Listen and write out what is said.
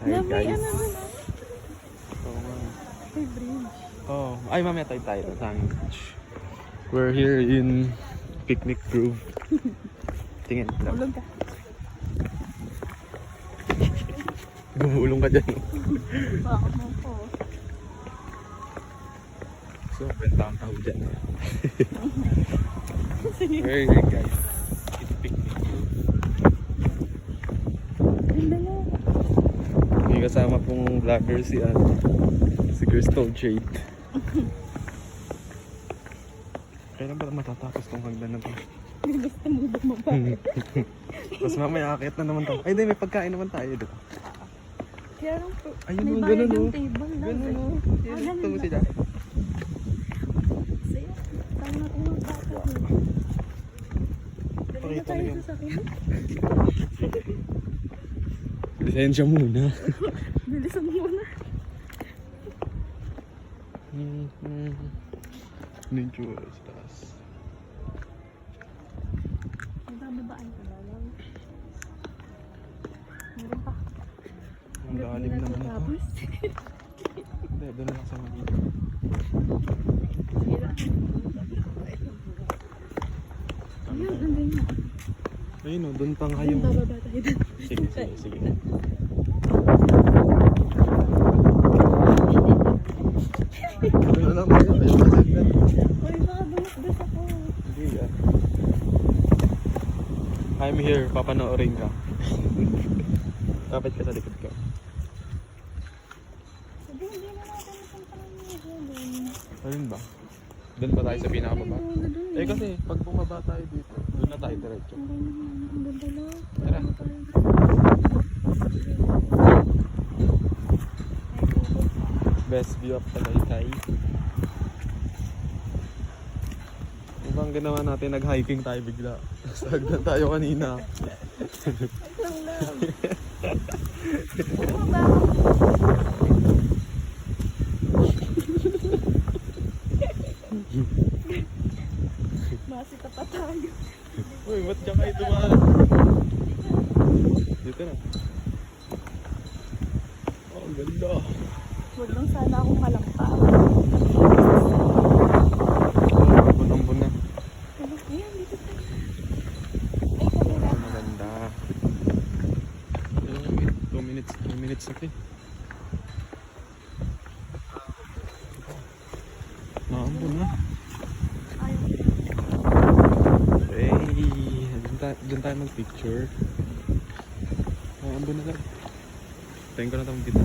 Hi Na may guys. ano na. Oo nga. May bridge. Oh, ay mamaya tayo sa Beach. We're here in Picnic Grove. Tingin. Ulog ka. Gumulong ka dyan. Baka mo po. So, bentang tao dyan. We're here guys. In Picnic Grove. Ganda na. May kasama pong vlogger si Crystal Jade. Kailan ba matatapos tong hagdan na to? Gusto mo bumaba. Tapos mamaya akit na naman to. Ay, di, may pagkain naman tayo doon. Kaya lang po. Ayun may o, bayad ganun o. yung table lang. Ganun o. Yan, ganun ito ba? sila. Saya. Saan natin magbata? Dali na Pakita tayo mo yung- sa sakyan. Lisensya muna. Bilisan mo na. Ninjuras, tas. Magbababaan ka na lang. Meron pa. Ang lalim naman ito. Tapos. Hindi, doon na lang sa mga. Hira. Ayun, nandun na. Ayun o, doon pang Ayun, kayong. bababa tayo dun. Sige. Doon na lang tayo. Ayun na sagdan. Uy, baka bumas-bus ako. Hindi ah. I'm here, papanoorin ka. Kapit ka sa likod ko. Sabi, hindi na natin napuntahan yung doon. Ayun ba? Doon pa tayo sa pinakababa? Eh kasi, pag bumaba tayo dito, doon na tayo diretso. Ang ganda na. Tara. Best view of Tagaytay. Ano bang ginawa natin? Nag-hiking tayo bigla. Sagdan tayo kanina. Lang lang. Masita pa tayo. Uy, ba't ka kayo dumaan? Dito na. Oh, ang ganda. Huwag lang sana akong malampa. Bunong-bun na. Ayan, dito tayo. Ay, kabila. Oh, maganda. Ilang minutes? 2 minutes na eh. Naambun na. Ayaw. Hey, dyan tayo mag-picture. Naambun na lang. Tayo ko na itong kita.